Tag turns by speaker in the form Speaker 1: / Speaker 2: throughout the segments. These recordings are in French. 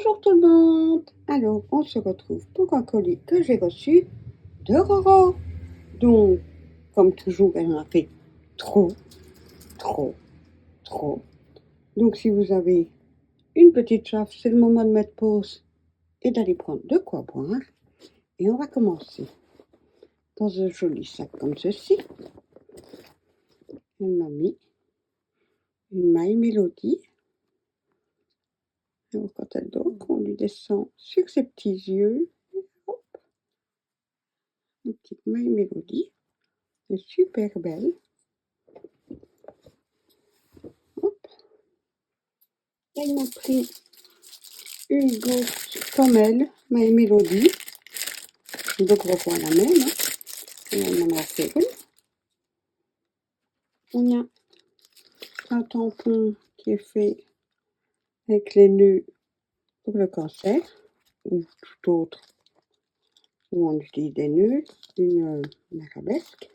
Speaker 1: Bonjour tout le monde. Alors, on se retrouve pour un colis que j'ai reçu de Roro. Donc, comme toujours, elle en a fait trop, trop, trop. Donc, si vous avez une petite soif, c'est le moment de mettre pause et d'aller prendre de quoi boire. Et on va commencer dans un joli sac comme ceci. Elle m'a mis une My Melody. Alors, quand elle dort, on lui descend sur ses petits yeux. Hop, une petite My Melody. Elle est super belle. Hop. Elle m'a pris une goutte comme elle, My Melody. Donc, on va voir la même. Hein. Et elle m'en a fait une. On a un tampon qui est fait avec les nœuds pour le cancer, ou tout autre, où on utilise des nœuds, une arabesque.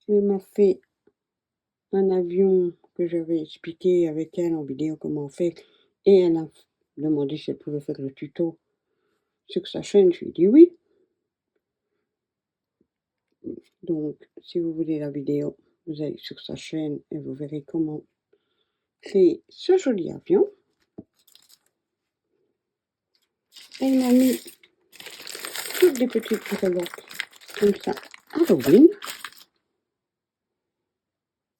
Speaker 1: Elle m'a fait un avion que j'avais expliqué avec elle en vidéo comment on fait, et elle a demandé si elle pouvait faire le tuto sur sa chaîne. Je lui ai dit oui. Donc, si vous voulez la vidéo, vous allez sur sa chaîne et vous verrez comment créer ce joli avion. Elle m'a mis toutes des petites breloques comme ça, Halloween.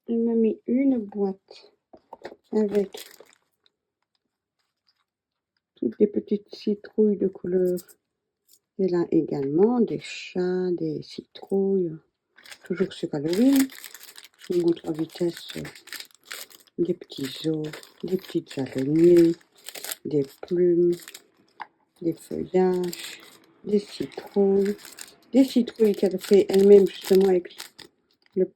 Speaker 1: Elle m'a mis une boîte avec toutes des petites citrouilles de couleur. Et là également des chats, des citrouilles, toujours sur Halloween. Je vous montre à vitesse des petits os, des petites araignées, des plumes, des feuillages, des citrouilles qu'elle fait elle-même justement avec le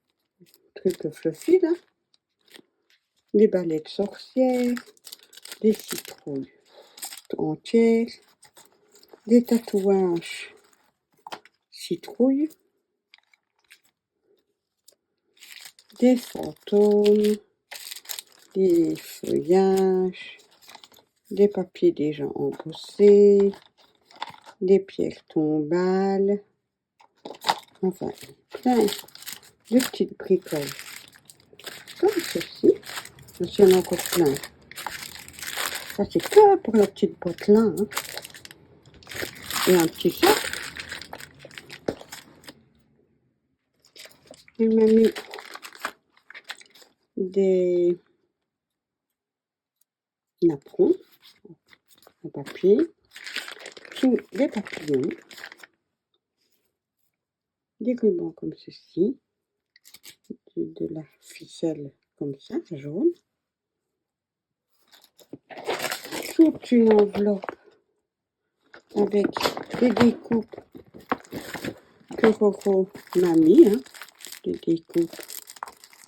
Speaker 1: truc fluffy là, des balais de sorcières, des citrouilles entières, des tatouages citrouilles, des fantômes, des feuillages, des papiers déjà embossés, des pierres tombales, enfin plein de petites bricoles comme ceci. Il y en a encore plein. Ça c'est que pour la petite boîte là. Hein. Et un petit sac. Il m'a mis des napperons en papier, des papillons, des rubans comme ceci, de la ficelle comme ça, jaune, toute une enveloppe avec des découpes que Roro m'a mis, hein, des découpes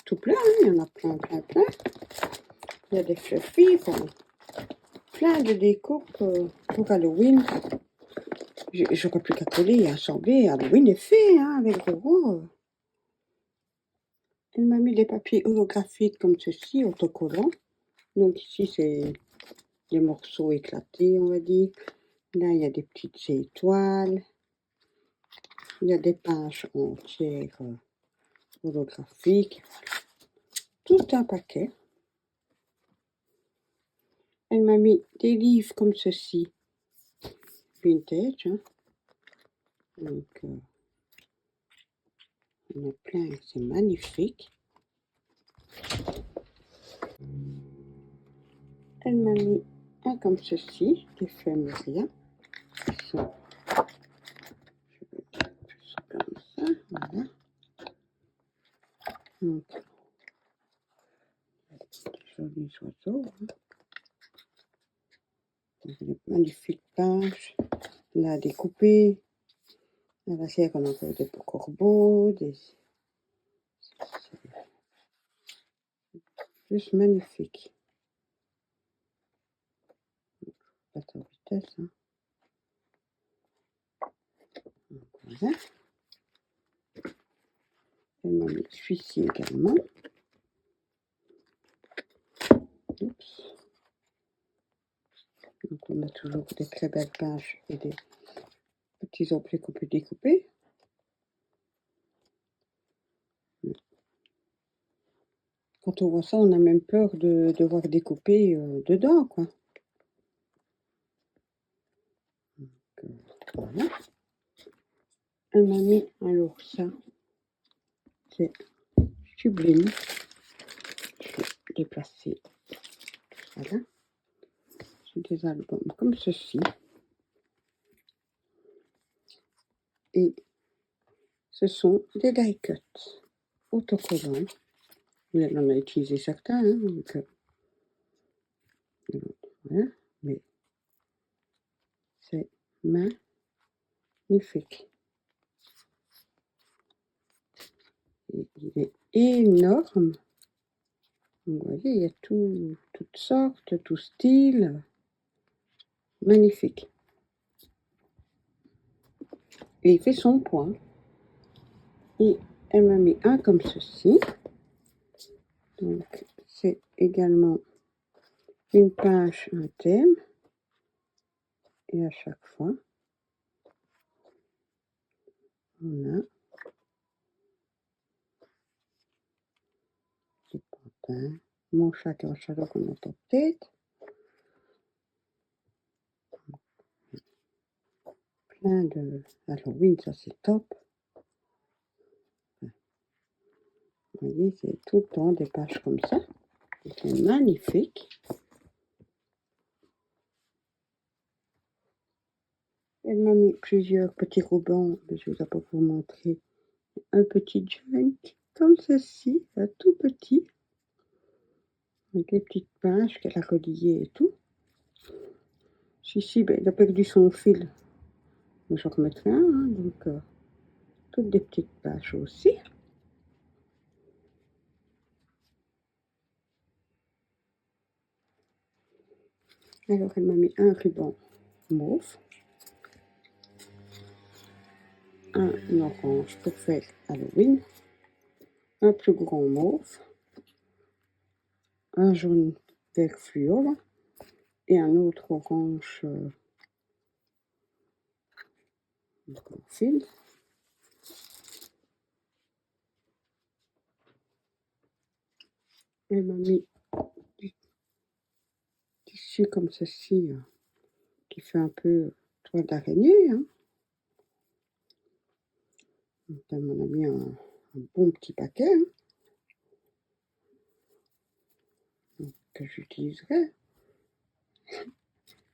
Speaker 1: tout plein, hein, il y en a plein, plein, plein. Il y a des fluffy, enfin, plein de découpes pour Halloween. J'aurais plus qu'à coller et assembler. Halloween est fait, hein, avec Roro. Elle m'a mis des papiers holographiques comme ceci, autocollants. Donc ici, c'est des morceaux éclatés, on va dire. Là, il y a des petites étoiles. Il y a des pages entières holographiques. Tout un paquet. Elle m'a mis des livres comme ceci. Vintage. Hein. Donc, il y en a plein. C'est magnifique. Elle m'a mis un comme ceci, des Flameria. Ils sont comme ça, voilà. Donc, des jolis oiseaux. Hein. Des magnifiques pages. Là, découpées. À la serre, on a encore des corbeaux, des... C'est juste magnifique. Pas en vitesse. Hein. Donc, voilà. Elle m'a mis celui-ci également. Oups. on a toujours des très belles pages et des petits objets qu'on peut découper. Quand on voit ça, on a même peur de devoir découper dedans, quoi. Donc, voilà. Elle m'a mis, alors ça, c'est sublime. Je vais déplacer. Voilà. C'est des albums comme ceci. Et ce sont des die cuts autocollants. On en a utilisé certains, hein, donc, voilà, mais c'est magnifique. Et il est énorme. Vous voyez, il y a toutes sortes, tout style. Magnifique. Et il fait son poids. Et elle m'a mis un comme ceci. Donc, c'est également une page, un thème. Et à chaque fois, on a des pantins. Mon chat et un chat qu'on entend peut-être. Plein de Halloween, ça c'est top. Vous voyez, c'est tout le temps des pages comme ça. C'est magnifique. Elle m'a mis plusieurs petits rubans, mais je ne vais pas vous montrer. Un petit junk, comme ceci, un tout petit, avec des petites pages qu'elle a reliées et tout. Ici, ben, il a perdu son fil. Mais je remettrai un, hein, donc toutes des petites pages aussi. Alors, elle m'a mis un ruban mauve, un orange pour faire Halloween, un plus grand mauve, un jaune vert fluo là, et un autre orange en fil. Elle m'a mis du tissu comme ceci, qui fait un peu toile d'araignée. Hein. Donc, elle m'en a mis un bon petit paquet hein, que j'utiliserai.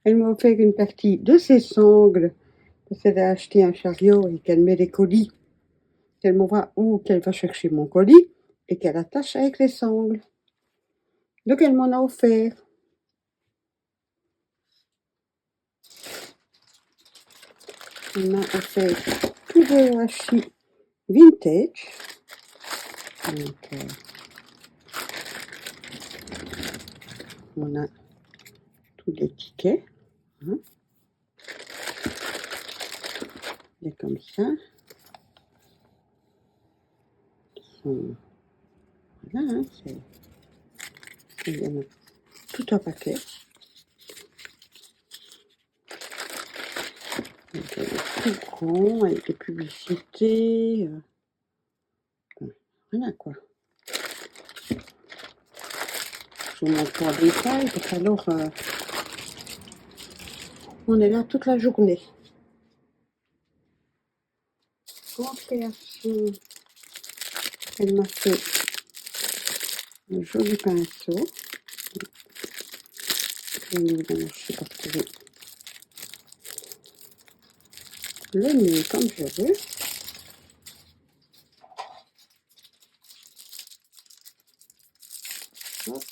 Speaker 1: Elle m'a offert une partie de ses sangles parce qu'elle a acheté un chariot et qu'elle met les colis. Qu'elle m'envoie où qu'elle va chercher mon colis et qu'elle attache avec les sangles. Donc elle m'en a offert. Elle m'a offert tout de hachis vintage. Donc on a tous les tickets. Hein. Et comme ça. Voilà, hein, c'est tout un paquet. Donc, tout grand, avec des publicités. Voilà quoi. Je vous montre pas en détail parce qu'alors on est là toute la journée. En création, elle m'a fait un joli pinceau. Évidemment, je sais pas trouver le nez comme je veux. Hop.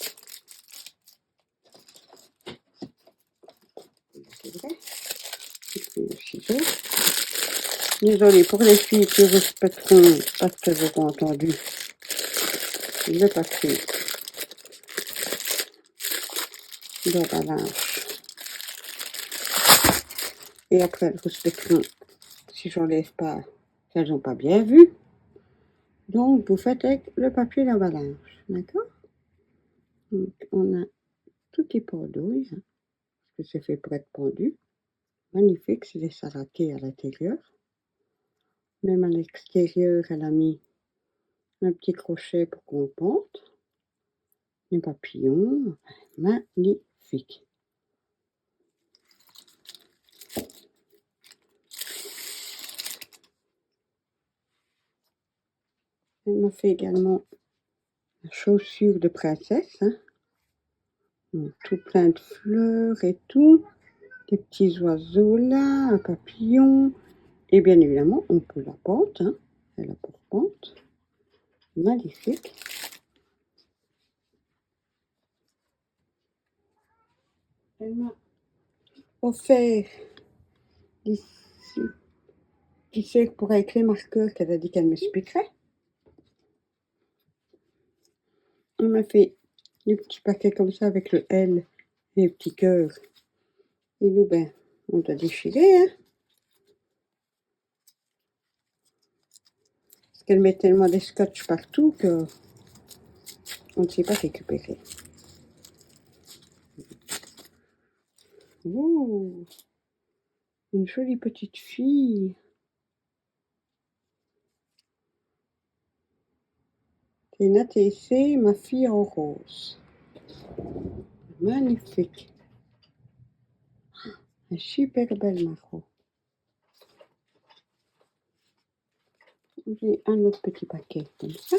Speaker 1: C'est vrai. Et puis le ciseau. Désolée pour les filles qui respecteront parce qu'elles auront entendu le papier d'emballage. Et après, elles respecteront si j'enlève pas, qu'elles n'ont pas bien vu. Donc, vous faites avec le papier d'emballage. D'accord? Donc, on a tout qui pendouille. que c'est fait pour être pendu. Magnifique, c'est des saraqués à l'intérieur. Même à l'extérieur, elle a mis un petit crochet pour qu'on pende. Les papillons, magnifique. Elle m'a fait également une chaussure de princesse, hein. Donc, tout plein de fleurs et tout. Des petits oiseaux là, un papillon. Et bien évidemment, on peut la pendre, hein. Elle a pour pente. Magnifique. Elle m'a offert des cercles pour avec les marqueurs qu'elle a dit qu'elle m'expliquerait. On m'a fait des petits paquets comme ça avec le L et les petits cœurs. Et nous, ben, on doit déchirer, hein. Parce qu'elle met tellement des scotch partout que on ne sait pas récupérer. Ouh, une jolie petite fille. C'est une ATC, ma fille en rose. Magnifique. Un super belle marron. J'ai un autre petit paquet comme ça.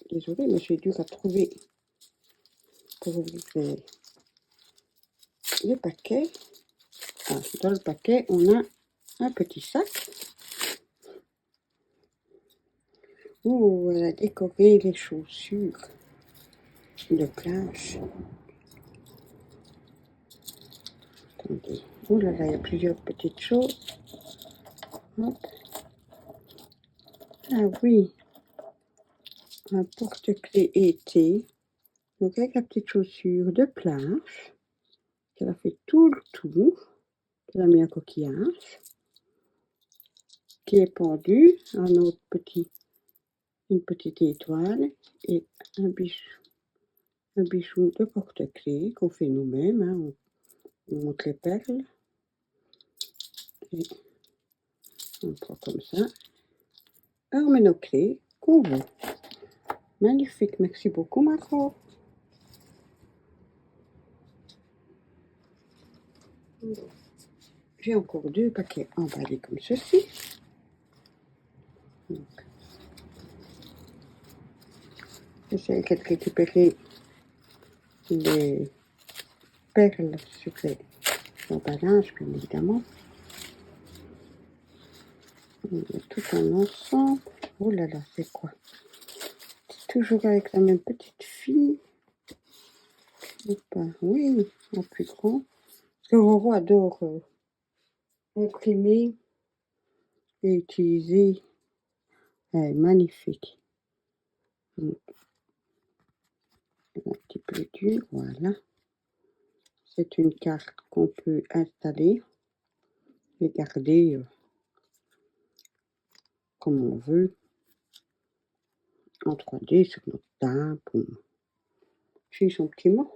Speaker 1: Désolée, mais j'ai dû la trouver pour ouvrir les paquets. Ah, dans le paquet, on a un petit sac. Où elle a décoré les chaussures de plage. Attendez. Oh là là, il y a plusieurs petites choses. Hop. Ah oui, un porte-clés été. Donc avec la petite chaussure de plage. Elle a fait tout le tour. Elle a mis un coquillage qui est pendu, une petite étoile et un bijou de porte-clés qu'on fait nous-mêmes, hein. On monte les perles et on prend comme ça. Et on met nos clés qu'on veut. Magnifique, merci beaucoup Marco. J'ai encore 2 paquets emballés comme ceci. J'essaie de récupérer les perles sur les emballages, bien évidemment. On met tout en ensemble. Oh là là, c'est quoi? C'est toujours avec la même petite fille. Ou pas? Oui, en plus grand. Parce que Roro adore imprimer et utiliser. Elle est magnifique. Un petit peu dur, voilà. C'est une carte qu'on peut installer et garder comme on veut en 3D sur notre table. J'ai son petit mot.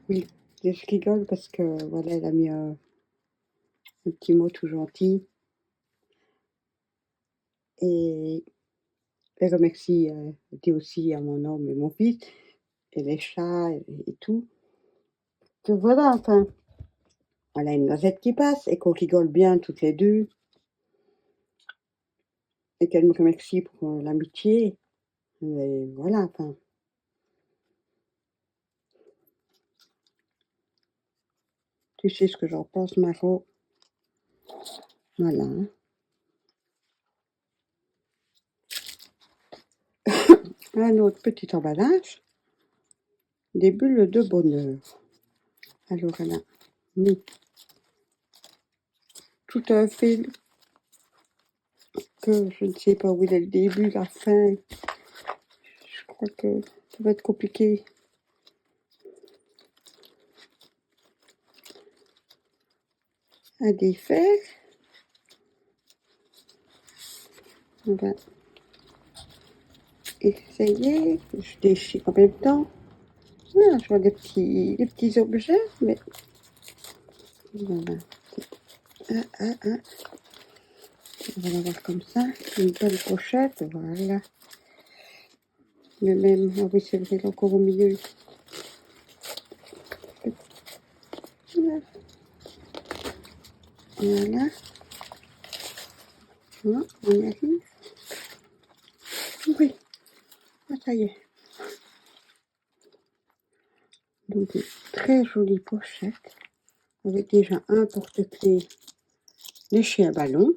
Speaker 1: Oui, je rigole parce que voilà, elle a mis un petit mot tout gentil et elle remercie dit aussi à mon homme et mon fils et les chats et tout. Que voilà, enfin, elle a une noisette qui passe et qu'on rigole bien toutes les deux et qu'elle me remercie pour l'amitié. Mais voilà, enfin. Tu sais ce que j'en pense, Maro. Voilà. Un autre petit emballage, des bulles de bonheur. Alors elle a mis tout un fil que je ne sais pas où il est le début, la fin. Je crois que ça va être compliqué. À défaire. On va essayer. Je déchire en même temps. Ah, je vois des petits objets, mais voilà. On va l'avoir comme ça. Une belle pochette, voilà. Mais même, ah oui, c'est vrai, encore au milieu. Voilà. On y arrive. Oui. Ah, ça y est. Donc, une très jolie pochette. Avec déjà un porte-clés, les chiens ballons,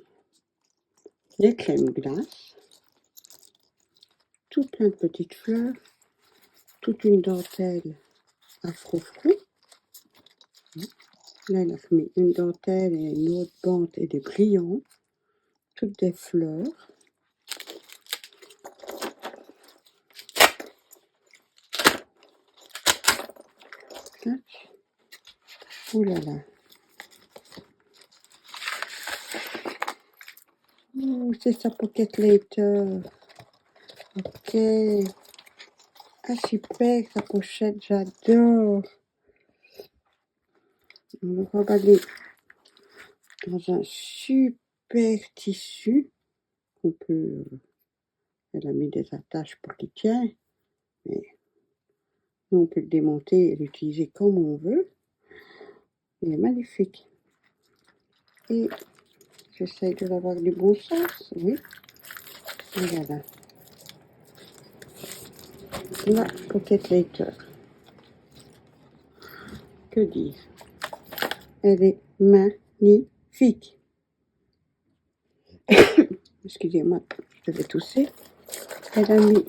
Speaker 1: les crèmes glace, tout plein de petites fleurs, toute une dentelle à frou-frou. Là, elle a mis une dentelle et une autre bande et des brillants, toutes des fleurs. Ouh là là. Oh, c'est sa pocket later. Ok. Ah, super, sa pochette, j'adore. On va remballer dans un super tissu. On peut... Elle a mis des attaches pour qu'il tienne. Mais on peut le démonter et l'utiliser comme on veut. Il est magnifique. Et j'essaye de l'avoir du bon sens, oui. Et voilà. La pocket later. Que dire? Elle est magnifique. Excusez-moi, je vais tousser. Elle a mis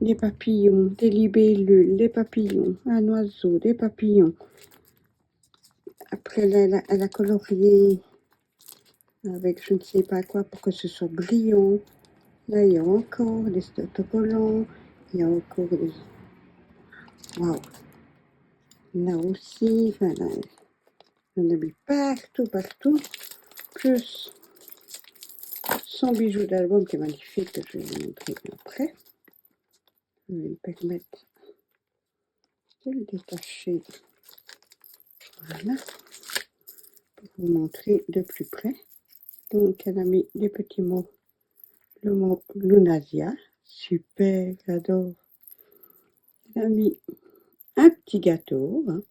Speaker 1: des papillons, des libellules, des papillons, un oiseau, des papillons. Après, elle a colorié avec je ne sais pas quoi pour que ce soit brillant. Là, il y a encore des autocollants. Il y a encore des... Waouh! Là aussi, voilà. On a mis partout, partout. Plus son bijou d'album qui est magnifique, que je vais vous montrer après. Je vais me permettre de le détacher. Voilà. Pour vous montrer de plus près. Donc, elle a mis des petits mots. Le mot Lunasia. Super, j'adore. Elle a mis un petit gâteau. Hein.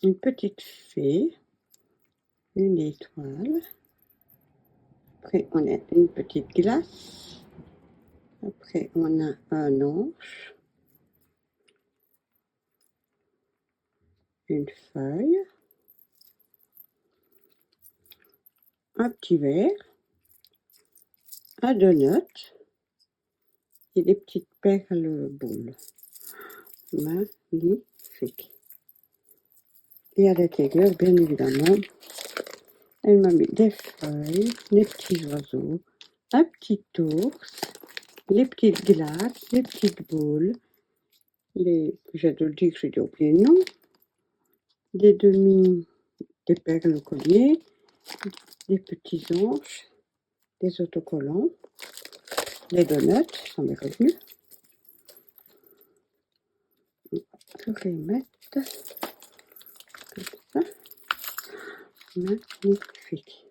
Speaker 1: Une petite fée. Une étoile. Après, on a une petite glace. Après, on a un ange. Une feuille. Un petit verre. Un donut. Et des petites perles boules. Magnifique. Et à l'intérieur, bien évidemment, elle m'a mis des feuilles, des petits oiseaux, un petit ours, les petites glaces, les petites boules, j'ai de le dire, j'ai dû oublier le nom, des des perles au collier, des petits anges, des autocollants, des donuts, ça m'est revenu. Je vais mettre comme ça. Magnifique.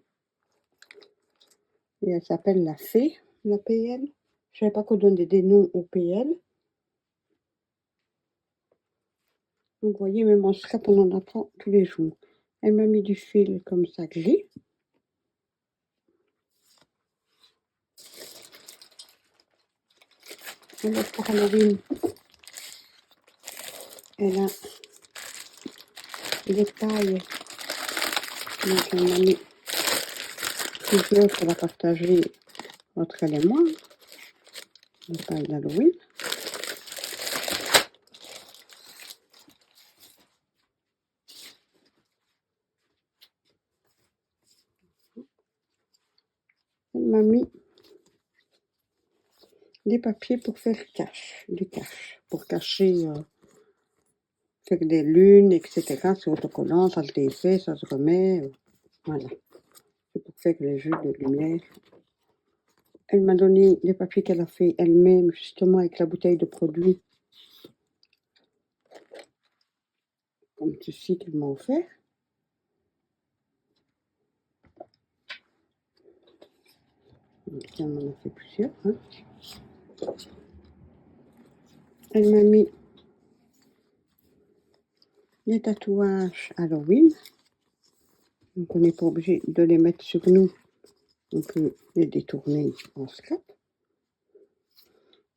Speaker 1: Et elle s'appelle la fée, la PL. Je ne savais pas qu'on donnait des noms aux PL. Donc, vous voyez, même en scrap, on en apprend tous les jours. Elle m'a mis du fil comme ça gris. Alors, pour Halloween, elle a des tailles. Donc, elle m'a mis plusieurs pour la partager entre elle et moi. les pailles d'Halloween. Elle m'a mis des papiers pour faire du cache, pour cacher, faire des lunes, etc. C'est autocollant, ça se défait, ça se remet, voilà. C'est pour faire les jeux de lumière. Elle m'a donné les papiers qu'elle a fait elle-même, justement avec la bouteille de produit, comme ceci qu'elle m'a offert. Elle m'en a fait plusieurs. Hein. Elle m'a mis les tatouages Halloween. Donc on n'est pas obligé de les mettre sur nous. On peut les détourner en scrap.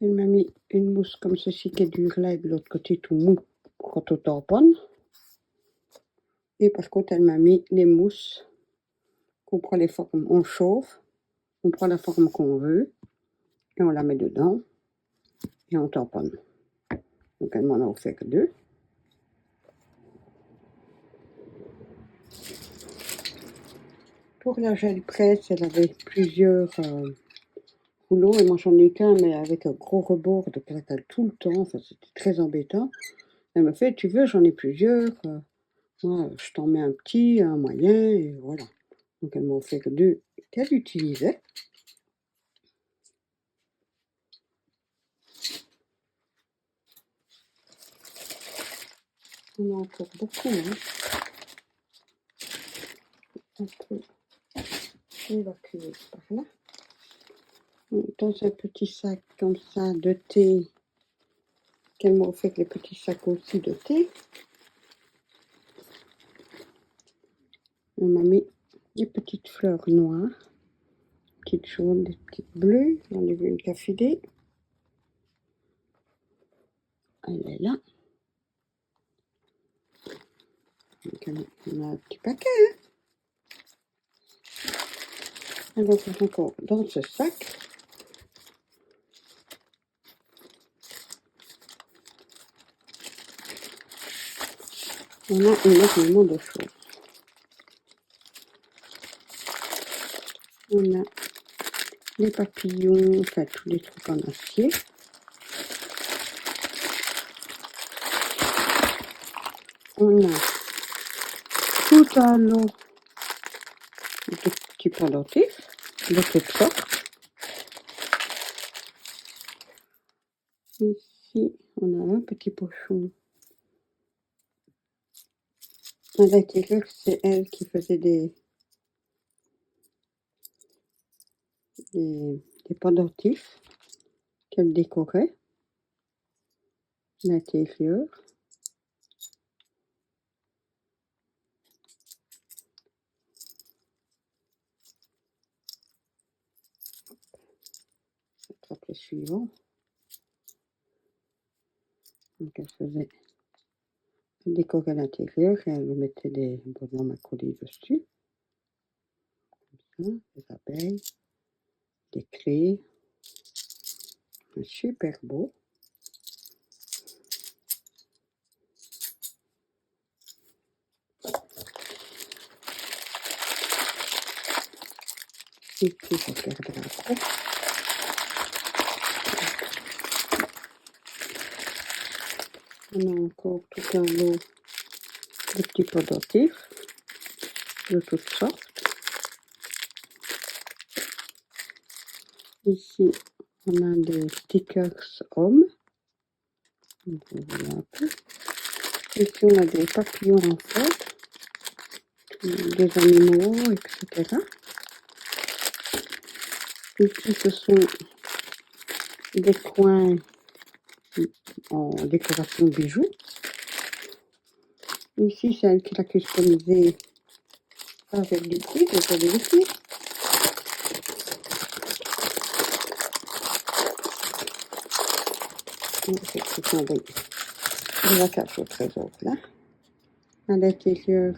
Speaker 1: Elle m'a mis une mousse comme ceci qui est dure là et de l'autre côté tout mou quand on tamponne. Et par contre, elle m'a mis les mousses qu'on prend les formes, on chauffe, on prend la forme qu'on veut et on la met dedans et on tamponne. Donc elle m'en a offert 2. Pour la gel presse, elle avait plusieurs rouleaux et moi j'en ai qu'un mais avec un gros rebord de craquage tout le temps. Enfin, c'était très embêtant. Elle m'a fait, tu veux, j'en ai plusieurs. Moi, je t'en mets un petit, un moyen et voilà. Donc elle m'a offert 2 qu'elle utilisait. On a encore beaucoup, hein. Un peu évacuer par là. Dans un petit sac comme ça de thé, qu'elle m'a offert les petits sacs aussi de thé. Elle m'a mis des petites fleurs noires, des petites jaunes, des petites bleues. J'en ai vu une cafédée. Elle est là. Donc on a un petit paquet. Hein. Alors encore dans ce sac. On a énormément de choses. On a les papillons, enfin tous les trucs en acier. On a tout un lot de petits pendentifs de toutes sortes. Ici, on a un petit pochon. À l'intérieur, c'est elle qui faisait des pendentifs qu'elle décorait. L'intérieur. Attrape le suivant. Donc elle décorait l'intérieur et elle mettait des bonhommes à coller dessus. Comme ça, des abeilles, des clés. Super beau. Et puis je regarderai après. On a encore tout un lot de petits pendentifs de toutes sortes. Ici, on a des stickers hommes. Voilà un peu. Ici, on a des papillons en fait, des animaux, etc. Ici, ce sont des coins en décoration de bijoux. Ici, c'est elle qui l'a customisé avec du cuir, je vais vérifier. On va cacher au trésor là. À l'intérieur,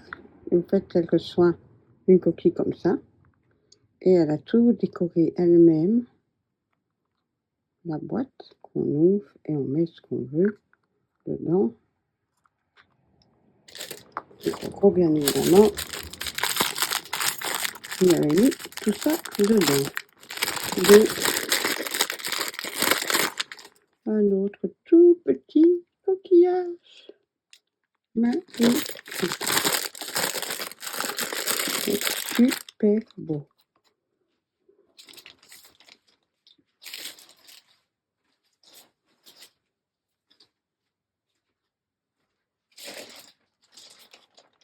Speaker 1: en fait, elle reçoit une coquille comme ça. Et elle a tout décoré elle-même. la boîte qu'on ouvre et on met ce qu'on veut dedans. Le coco, bien évidemment, il avait mis tout ça dedans. Un autre tout petit coquillage. Magnifique. C'est super beau.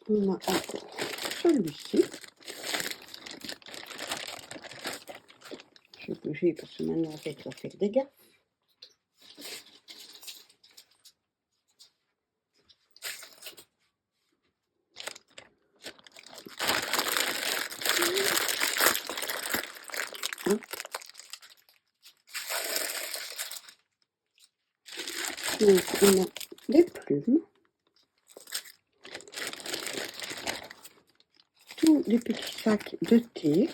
Speaker 1: On a encore celui-ci. Je vais bouger parce que maintenant avec va faire des gaffes. Donc on a des plumes. Tous les petits sacs de thé.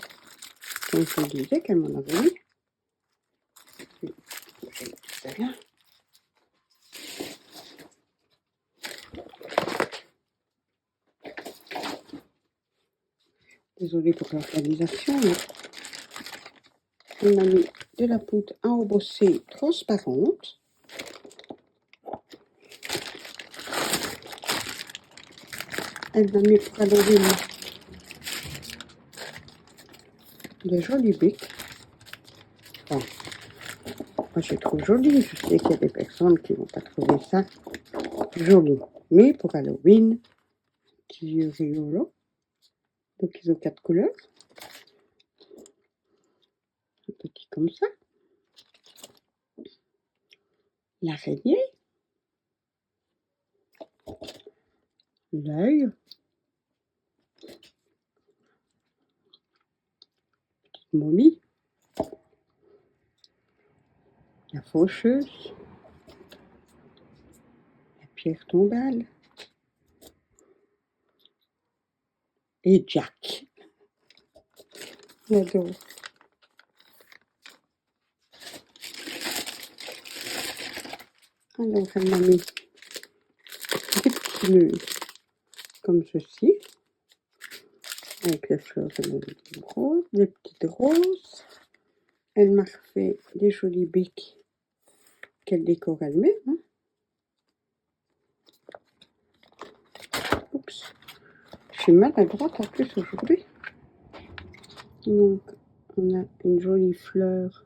Speaker 1: Comme je vous disais, qu'elle m'en avait mis. Voilà. Désolée pour l'organisation, mais on a mis de la poudre à embosser transparente. Elle m'a mis pour Halloween de jolis bics. Bon, moi je trouve joli. Je sais qu'il y a des personnes qui ne vont pas trouver ça joli. Mais pour Halloween, c'est rigolo. Donc ils ont 4 couleurs. Un petit comme ça. L'araignée. L'œil. Petite momie. La faucheuse. La pierre tombale. Et Jack. J'adore. Alors elle m'a mis des petits nœuds comme ceci. Avec les fleurs de rose, des petites roses. Elle m'a fait des jolis bics qu'elle décore elle-même. Hein. Oups, je suis maladroite en plus aujourd'hui. Donc, on a une jolie fleur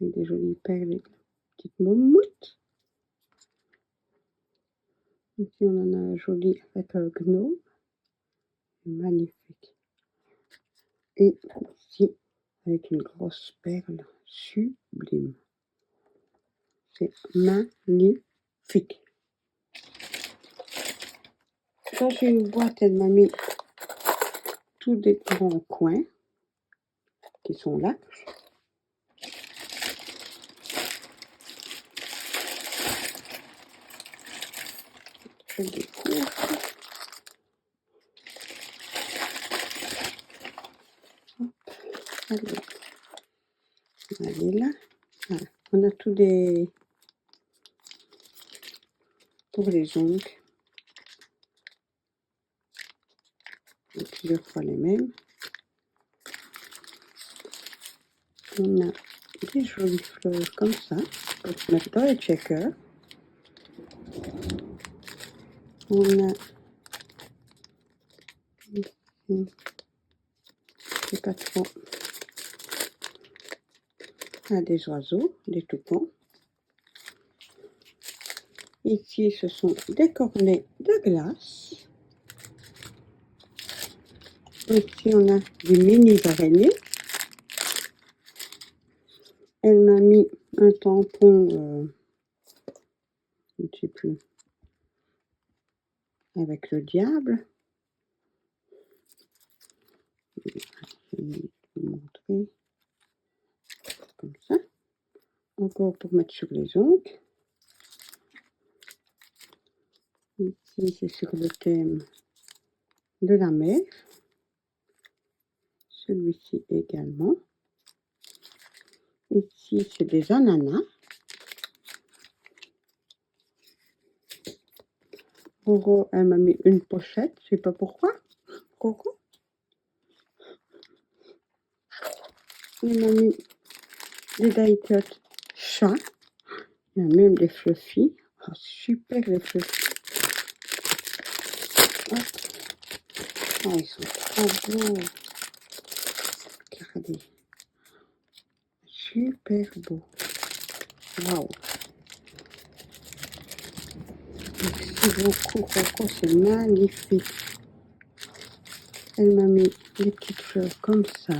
Speaker 1: avec des jolies perles et des petites moumoutes. Ici, on en a un joli avec un gnome. Magnifique. Et ici, avec une grosse perle sublime. C'est magnifique. Dans une boîte, elle m'a mis tous des grands coins qui sont là. Je découvre. Hop, allez là. Voilà. On a tous des pour les ongles. Et plusieurs fois les mêmes. On a des jolies fleurs comme ça pour se mettre dans les checkers. On a ici, je sais pas trop, des oiseaux, des toucans. Ici, ce sont des cornets de glace. Ici, on a des mini araignées. Elle m'a mis un tampon, je ne sais plus, avec le diable. Je vais vous montrer comme ça. Encore pour mettre sur les ongles. Ici, c'est sur le thème de la mer. Celui-ci également. Ici, c'est des ananas. Roro, elle m'a mis une pochette, je sais pas pourquoi. Coco. Elle m'a mis des die-cut chat. Il y a même des fluffy. Oh, super les fluffy. Hop. Oh, ils sont trop beaux. Regardez. Super beau. Waouh. Merci beaucoup, Coco, c'est magnifique. Elle m'a mis des petites fleurs comme ça.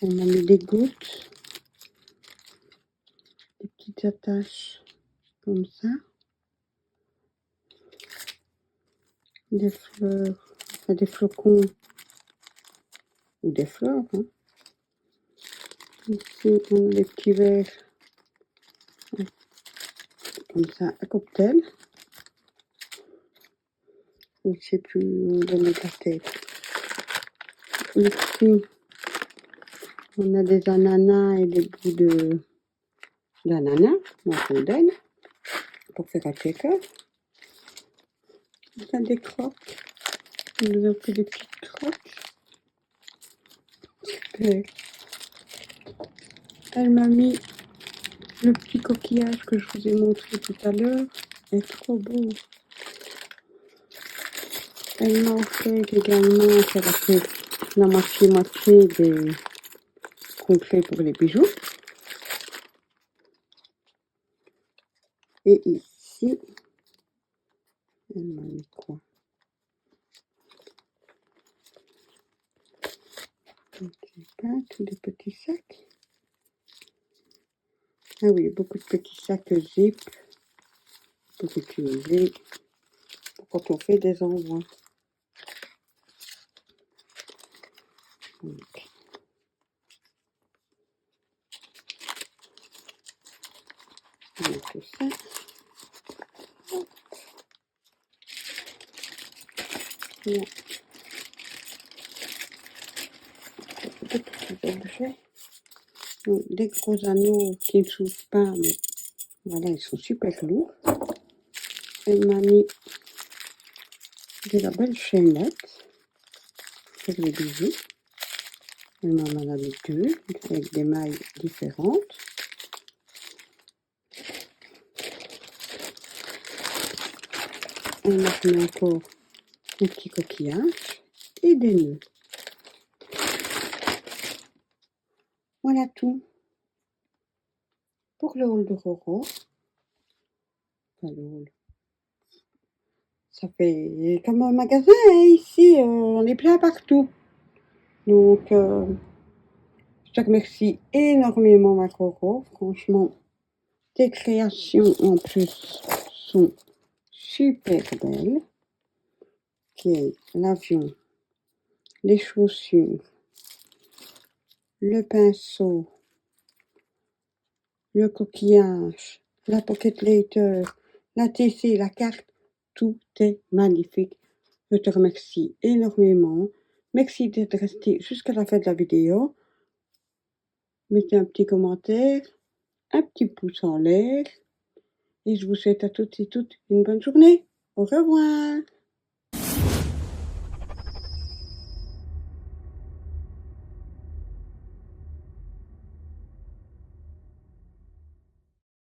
Speaker 1: Elle m'a mis des gouttes, des petites attaches comme ça. Des fleurs, enfin des flocons ou des fleurs. Hein. Ici, on a des petits verres comme ça à cocktail. Je ne sais plus où donner la tête. Ici, on a des ananas et des bouts d'ananas, modèle, pour faire un shaker. On a des croques. On nous a fait des petites croques. Super. Elle m'a mis le petit coquillage que je vous ai montré tout à l'heure. Il est trop beau. Elle m'a offert également, ça va faire la moitié-moitié des complets pour les bijoux. Et ici, elle m'a mis quoi? Je ne sais pas, tous des petits sacs. Ah oui, beaucoup de petits sacs zip pour utiliser quand on fait des envois. Donc, on a tout ça. Là, de petits objets. Donc, des gros anneaux qui ne s'ouvrent pas, mais voilà, ils sont super lourds. Elle m'a mis de la belle chaînette pour les bijoux. Elle m'en a mis deux avec des mailles différentes. Elle m'a mis encore des petits coquillages et des nœuds. Voilà tout pour le haul de Roro. Enfin, le haul. Ça fait comme un magasin hein, ici, on est plein partout. Donc, je te remercie énormément, ma Coco. Franchement, tes créations en plus sont super belles. Okay, l'avion, les chaussures, le pinceau, le coquillage, la pocket later, la TC, la carte, tout est magnifique. Je te remercie énormément. Merci d'être resté jusqu'à la fin de la vidéo. Mettez un petit commentaire, un petit pouce en l'air et je vous souhaite à toutes et toutes une bonne journée. Au revoir.